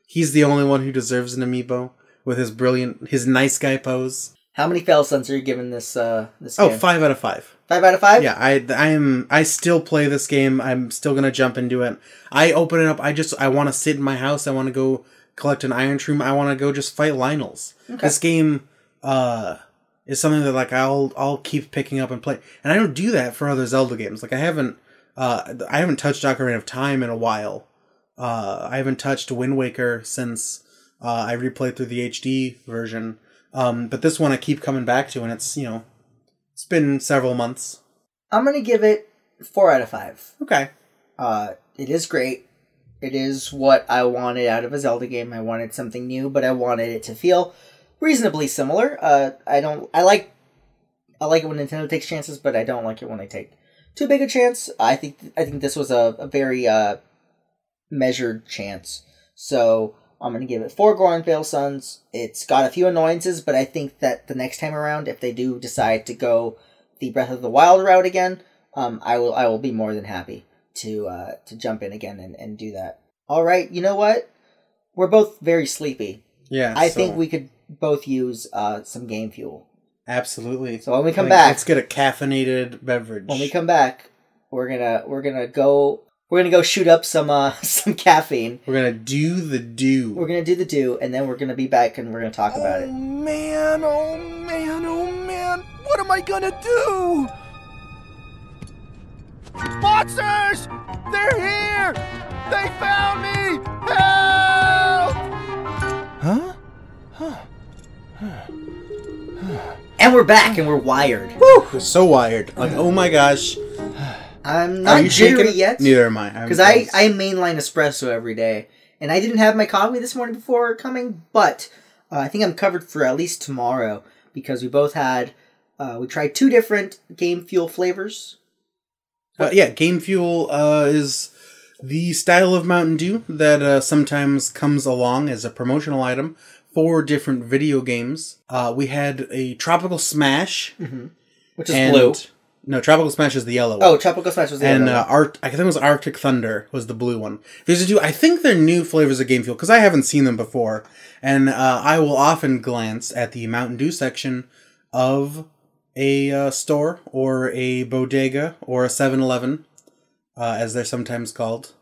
He's the only one who deserves an amiibo with his nice guy pose. How many fail sons are you giving this this Oh, game? 5 out of 5. 5 out of 5? Yeah, I still play this game. I'm still gonna jump into it. I open it up. I want to sit in my house. I want to go collect an Iron Shroom. I want to go just fight Lionels. Okay. This game is something that like I'll keep picking up and play. And I don't do that for other Zelda games. Like I haven't touched Ocarina of Time in a while. I haven't touched Wind Waker since I replayed through the HD version. But this one I keep coming back to, and it's it's been several months. I'm gonna give it 4 out of 5. Okay. It is great. It is what I wanted out of a Zelda game. I wanted something new, but I wanted it to feel reasonably similar. I like it when Nintendo takes chances, but I don't like it when they take too big a chance. I think this was a very measured chance. So I'm going to give it 4 Goron Fail Sons. It's got a few annoyances, but I think that the next time around, if they do decide to go the Breath of the Wild route again, I will be more than happy to jump in again and do that. All right, you know what? We're both very sleepy. Yeah. I think we could both use some game fuel. Absolutely. So when we come back, let's get a caffeinated beverage. When we come back, we're gonna go shoot up some caffeine. We're gonna do the do. We're gonna do the do, and then we're gonna be back and we're gonna talk about it. Oh man! Oh man! Oh man! What am I gonna do? Monsters! They're here! They found me! Help! Huh? And we're back, and we're wired. Woo! We're so wired. Like, oh my gosh. I'm not jittery yet. Neither am I. Because I mainline espresso every day. And I didn't have my coffee this morning before coming, but I think I'm covered for at least tomorrow. Because we both had... we tried 2 different Game Fuel flavors. Game Fuel is the style of Mountain Dew that sometimes comes along as a promotional item for different video games. We had a Tropical Smash. Mm-hmm. Which is blue. No, Tropical Smash is the yellow one. Oh, Tropical Smash was the yellow one. I think it was Arctic Thunder was the blue one. These are 2, I think they're new flavors of Game Fuel, because I haven't seen them before. And I will often glance at the Mountain Dew section of a store, or a bodega, or a 7-Eleven, as they're sometimes called.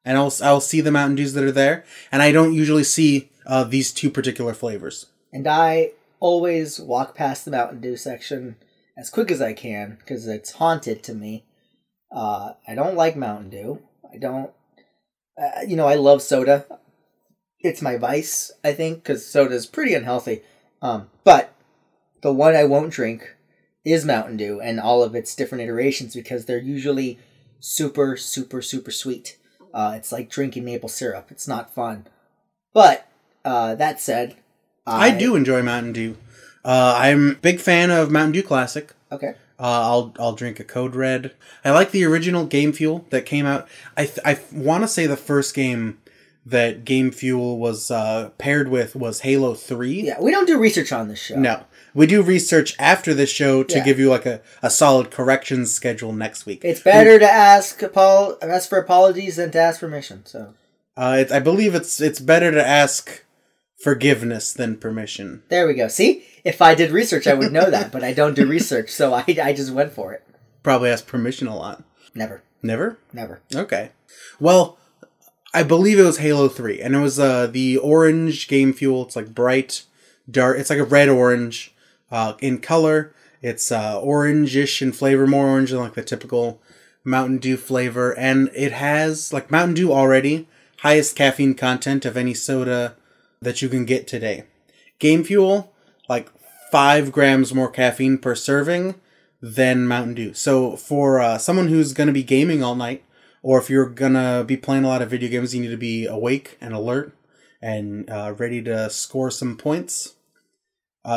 And I'll see the Mountain Dews that are there, and I don't usually see these 2 particular flavors. And I always walk past the Mountain Dew section as quick as I can, because it's haunted to me. I don't like Mountain Dew. I don't... I love soda. It's my vice, I think, because soda is pretty unhealthy. But the one I won't drink is Mountain Dew, and all of its different iterations, because they're usually super, super, super sweet. It's like drinking maple syrup. It's not fun. But, that said... I do enjoy Mountain Dew. I'm a big fan of Mountain Dew Classic. Okay. I'll drink a Code Red. I like the original Game Fuel that came out. I want to say the first game that Game Fuel was paired with was Halo 3. Yeah, we don't do research on this show. No. We do research after this show to give you like a solid corrections schedule next week. It's better to ask for apologies than to ask permission. So, I believe it's better to ask forgiveness than permission. There we go. See? If I did research, I would know that, but I don't do research, so I just went for it. Probably ask permission a lot. Never. Never? Never. Okay. Well, I believe it was Halo 3, and it was the orange Game Fuel. It's like bright, dark. It's like a red-orange in color. It's orange-ish in flavor, more orange than like the typical Mountain Dew flavor. And it has, like Mountain Dew already, highest caffeine content of any soda that you can get today. Game Fuel, like 5 grams more caffeine per serving than Mountain Dew. So for someone who's going to be gaming all night, or if you're going to be playing a lot of video games, you need to be awake and alert and ready to score some points.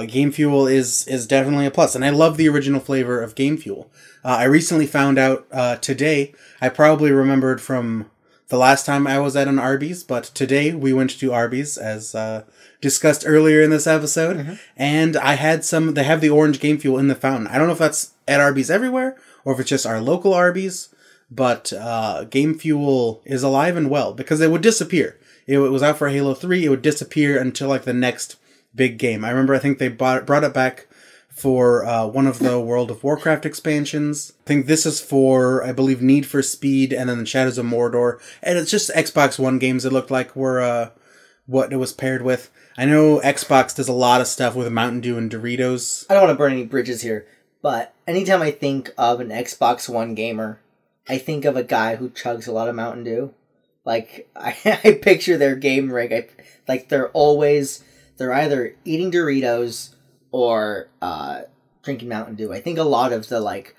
Game Fuel is definitely a plus. And I love the original flavor of Game Fuel. I recently found out today, I probably remembered from the last time I was at an Arby's, but today we went to Arby's, as discussed earlier in this episode, and I had they have the orange Game Fuel in the fountain. I don't know if that's at Arby's everywhere, or if it's just our local Arby's, but Game Fuel is alive and well because it would disappear. It was out for Halo 3. It would disappear until like the next big game. I remember I think they brought it back for one of the World of Warcraft expansions. I think this is for, I believe, Need for Speed and then Shadows of Mordor. And it's just Xbox One games it looked like were what it was paired with. I know Xbox does a lot of stuff with Mountain Dew and Doritos. I don't want to burn any bridges here, but anytime I think of an Xbox One gamer, I think of a guy who chugs a lot of Mountain Dew. Like, I picture their game rig. They're either eating Doritos or drinking Mountain Dew. I think a lot of the, like,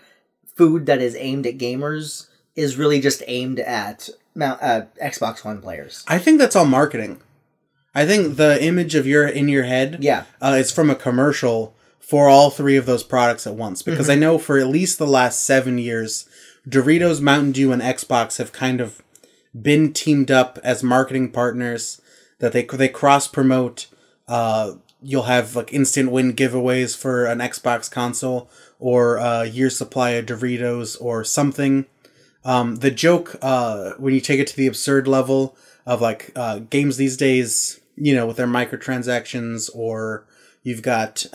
food that is aimed at gamers is really just aimed at Xbox One players. I think that's all marketing. I think the image of in your head is from a commercial for all three of those products at once. Because I know for at least the last 7 years, Doritos, Mountain Dew, and Xbox have kind of been teamed up as marketing partners, that they cross-promote. You'll have like instant win giveaways for an Xbox console, or a year's supply of Doritos, or something. The joke, when you take it to the absurd level of like games these days, you know, with their microtransactions, or you've got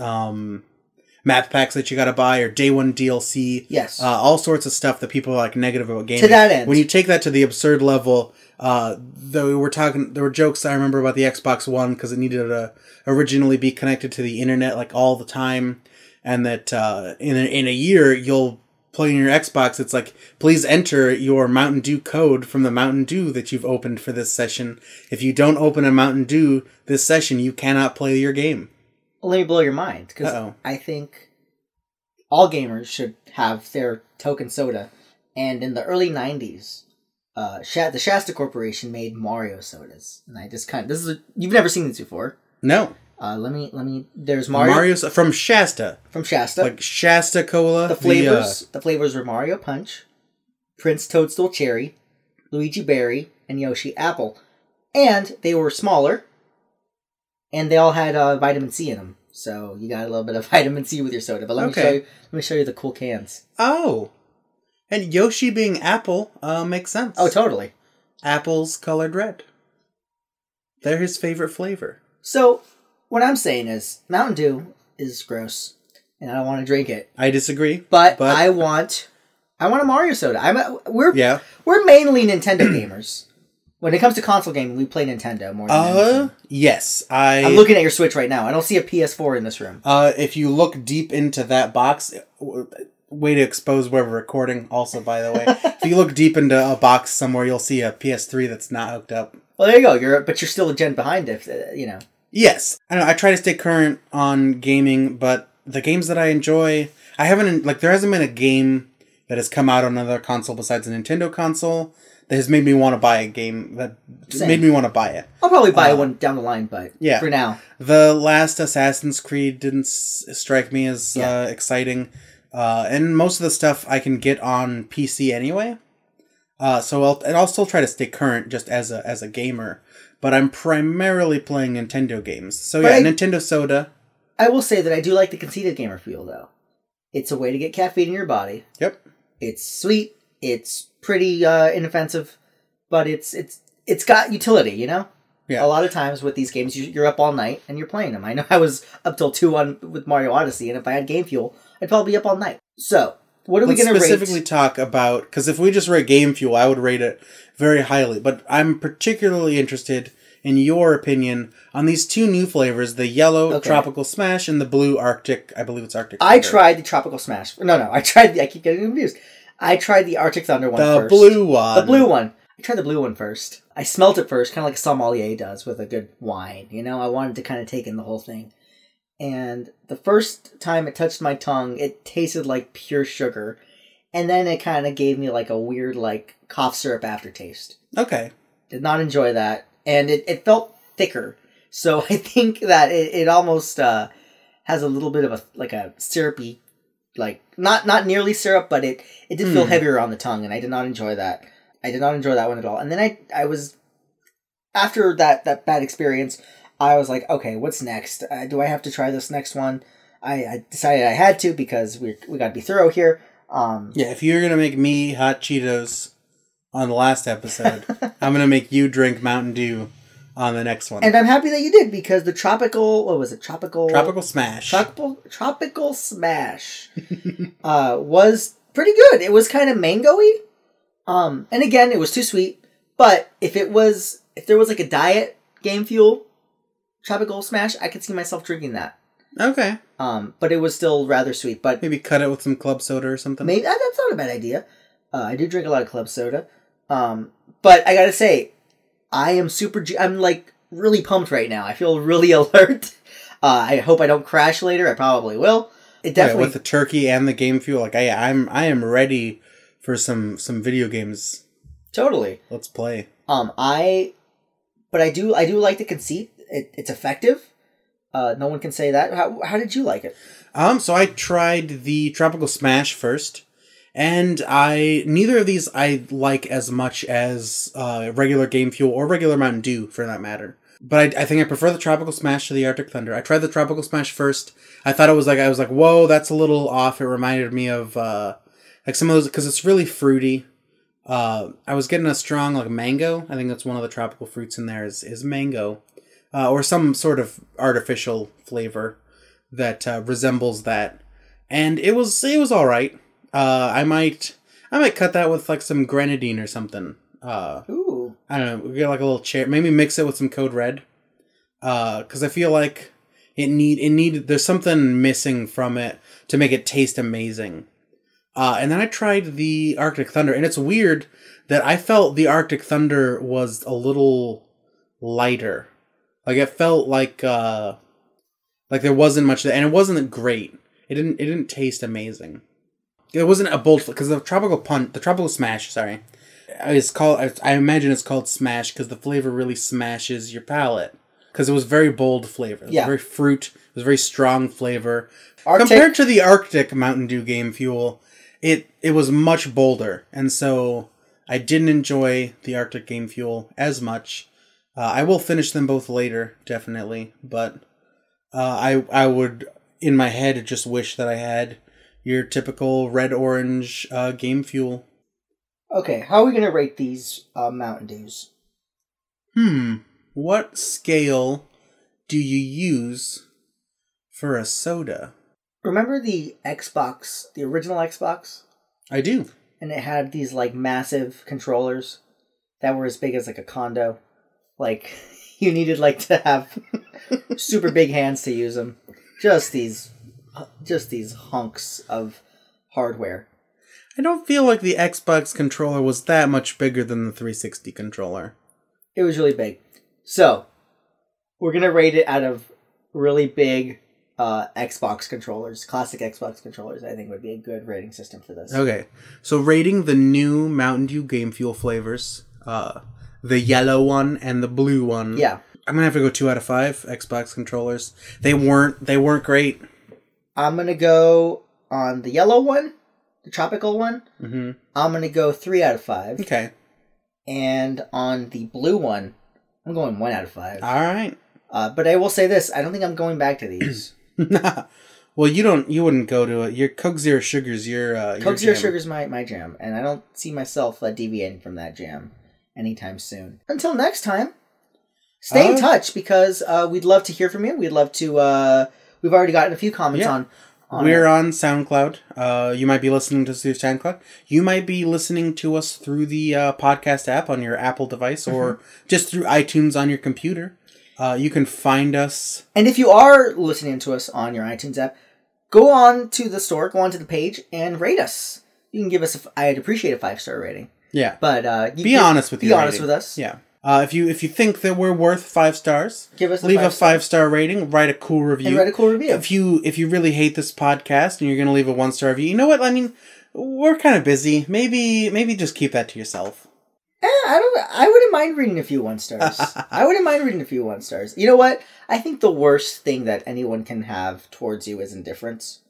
map packs that you gotta buy, or day one DLC. Yes. All sorts of stuff that people are like negative about gaming. To that end. When you take that to the absurd level, there were jokes I remember about the Xbox One because it needed to originally be connected to the internet like all the time, and that in a year you'll play in your Xbox. It's like, please enter your Mountain Dew code from the Mountain Dew that you've opened for this session. If you don't open a Mountain Dew this session, you cannot play your game. Let me blow your mind, because I think all gamers should have their token soda. And in the early 90s, the Shasta Corporation made Mario sodas. And I just you've never seen these before. No. Let me, there's Mario. Mario's from Shasta. From Shasta. Like Shasta Cola. The flavors were Mario Punch, Prince Toadstool Cherry, Luigi Berry, and Yoshi Apple. And they were smaller. And they all had vitamin C in them, so you got a little bit of vitamin C with your soda. But let me show you the cool cans. Oh, and Yoshi being apple makes sense. Oh, totally. Apples colored red. They're his favorite flavor. So what I'm saying is, Mountain Dew is gross, and I don't want to drink it. I disagree, but I want a Mario soda. We're mainly Nintendo gamers. When it comes to console gaming, we play Nintendo more than anything. Yes. I'm looking at your Switch right now. I don't see a PS4 in this room. If you look deep into that box, way to expose where we're recording also, by the way. If you look deep into a box somewhere, you'll see a PS3 that's not hooked up. Well, there you go. But you're still a gen behind it, you know. Yes. I try to stay current on gaming, but the games that I enjoy, there hasn't been a game that has come out on another console besides a Nintendo console that has made me want to buy a game that made me want to buy it. I'll probably buy one down the line, but for now. The last Assassin's Creed didn't strike me as exciting. And most of the stuff I can get on PC anyway. So I'll still try to stay current just as a gamer. But I'm primarily playing Nintendo games. So Nintendo Soda. I will say that I do like the conceited gamer feel, though. It's a way to get caffeine in your body. Yep. It's sweet. It's pretty inoffensive, but it's got utility, you know? Yeah. A lot of times with these games, you're up all night and you're playing them. I know I was up till 2 with Mario Odyssey, and if I had Game Fuel, I'd probably be up all night. So, what are we going to rate? Let's specifically talk about, because if we just rate Game Fuel, I would rate it very highly, but I'm particularly interested in your opinion on these 2 new flavors, the yellow Tropical Smash and the blue Arctic, I believe it's Arctic Thunder. I tried the Tropical Smash. I keep getting confused. I tried the Arctic Thunder one first. The blue one. The blue one. I tried the blue one first. I smelt it first, kind of like a sommelier does with a good wine. You know, I wanted to kind of take in the whole thing. And the first time it touched my tongue, it tasted like pure sugar. And then it kind of gave me like a weird, like, cough syrup aftertaste. Okay. Did not enjoy that. And it felt thicker. So I think that it almost has a little bit of a syrupy, like, not nearly syrup, but it did feel heavier on the tongue, and I did not enjoy that. I did not enjoy that one at all. And then I was, after that bad experience, I was like, okay, what's next? Do I have to try this next one? I decided I had to, because we got to be thorough here. Yeah, if you're gonna make me hot Cheetos on the last episode, I'm gonna make you drink Mountain Dew on the next one. And I'm happy that you did, because the tropical Smash. Tropical Smash was pretty good. It was kind of mango-y. And again, it was too sweet. But if there was like a diet Game Fuel Tropical Smash, I could see myself drinking that. Okay. But it was still rather sweet. But maybe cut it with some club soda or something. Maybe that's not a bad idea. I do drink a lot of club soda. But I gotta say, I'm like really pumped right now. I feel really alert. I hope I don't crash later. I probably will. It definitely with the turkey and the Game Fuel. Like I am ready for some video games. Totally. Let's play. But I do like the conceit. It's effective. No one can say that. How did you like it? So I tried the Tropical Smash first, and neither of these I like as much as regular Game Fuel or regular Mountain Dew for that matter. But I think I prefer the Tropical Smash to the Arctic Thunder. I tried the Tropical Smash first. I thought I was like, whoa, that's a little off. It reminded me of like some of those, because it's really fruity. I was getting a strong like mango. I think that's one of the tropical fruits in there is mango, or some sort of artificial flavor that resembles that. And it was all right. I might cut that with like some grenadine or something. Ooh. I don't know. We get like a little cherry. Maybe mix it with some Code Red. Because I feel like it needed. There's something missing from it to make it taste amazing. And then I tried the Arctic Thunder, and it's weird that I felt the Arctic Thunder was a little lighter. Like it felt like there wasn't much, and it wasn't great. It didn't taste amazing. It wasn't a bold, because the Tropical Smash, sorry, is called. I imagine it's called Smash because the flavor really smashes your palate. Because it was very bold flavor. It was very fruit. It was very strong flavor. Compared to the Arctic Mountain Dew Game Fuel, it was much bolder, and so I didn't enjoy the Arctic Game Fuel as much. I will finish them both later, definitely, but I would, in my head, just wish that I had your typical red-orange Game Fuel. Okay, how are we going to rate these Mountain Dews? What scale do you use for a soda? Remember the Xbox, the original Xbox? I do. And it had these like massive controllers that were as big as like a condo. Like you needed like to have super big hands to use them. Just these hunks of hardware. I don't feel like the Xbox controller was that much bigger than the 360 controller. It was really big. So, we're going to rate it out of really big Xbox controllers. Classic Xbox controllers, I think, would be a good rating system for this. Okay. So, rating the new Mountain Dew Game Fuel flavors, the yellow one and the blue one. Yeah. I'm going to have to go 2 out of 5 Xbox controllers. They weren't great. I'm going to go on the yellow one, the tropical one. Mm-hmm. I'm going to go 3 out of 5. Okay. And on the blue one, I'm going 1 out of 5. All right. But I will say this, I don't think I'm going back to these. Well, you wouldn't go to it. Your Coke Zero Sugar's your Coke Zero Sugar's my jam, and I don't see myself deviating from that jam anytime soon. Until next time, stay in touch, because we'd love to hear from you. We'd love to, we've already gotten a few comments on we're on SoundCloud. You might be listening to us through SoundCloud. You might be listening to us through the podcast app on your Apple device, or just through iTunes on your computer. You can find us. And if you are listening to us on your iTunes app, go on to the store, go on to the page, and rate us. You can give us I'd appreciate a 5-star rating. Yeah. But be honest with Be honest with us. Yeah. If you think that we're worth 5 stars, leave a 5-star rating, write a cool review. And write a cool review. If you really hate this podcast and you're going to leave a 1-star review, you know what? I mean, we're kind of busy. Maybe just keep that to yourself. I wouldn't mind reading a few 1-stars. I wouldn't mind reading a few 1-stars. You know what? I think the worst thing that anyone can have towards you is indifference.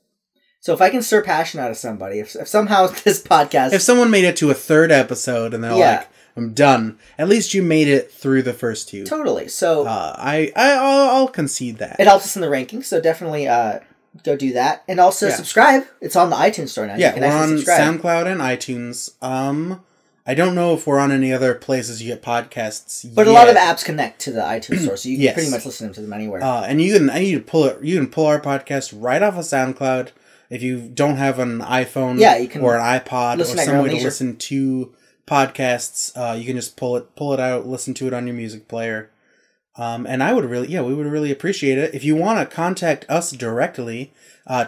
So if I can stir passion out of somebody, if somehow this podcast... If someone made it to a 3rd episode and they're like, I'm done, at least you made it through the first 2. Totally. So I'll concede that. It helps us in the rankings, so definitely go do that. And also subscribe. It's on the iTunes store now. Yeah, you can we're on subscribe. SoundCloud and iTunes. I don't know if we're on any other places you get podcasts But a lot of apps connect to the iTunes store, so you can pretty much listen to them anywhere. And you can pull our podcast right off of SoundCloud. If you don't have an iPhone you can or an iPod or some way to leisure. listen to podcasts, you can just pull it out, listen to it on your music player. And we would really appreciate it. If you want to contact us directly,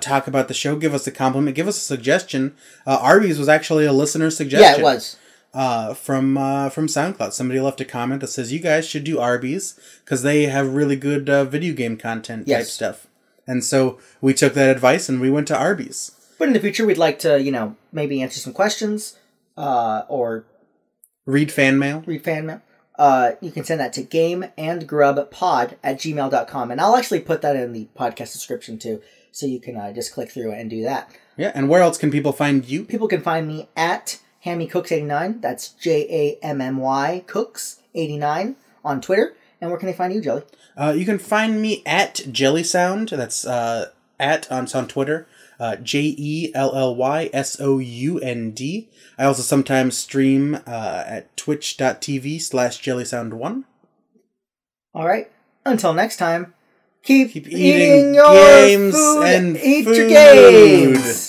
talk about the show, give us a compliment, give us a suggestion. Arby's was actually a listener suggestion. Yeah, it was. From SoundCloud. Somebody left a comment that says, you guys should do Arby's because they have really good video game content type stuff. And so we took that advice and we went to Arby's. But in the future, we'd like to, maybe answer some questions, or read fan mail. You can send that to gameandgrubpod@gmail.com. And I'll actually put that in the podcast description too, so you can just click through it and do that. Yeah, and where else can people find you? People can find me at HammyCooks89. That's JAMMY Cooks89 on Twitter. And where can they find you, Jelly? You can find me at JellySound. That's on Twitter. JELLYSOUND. I also sometimes stream at twitch.tv/JellySound1. All right. Until next time, keep eating your games food. and Eat food. your games.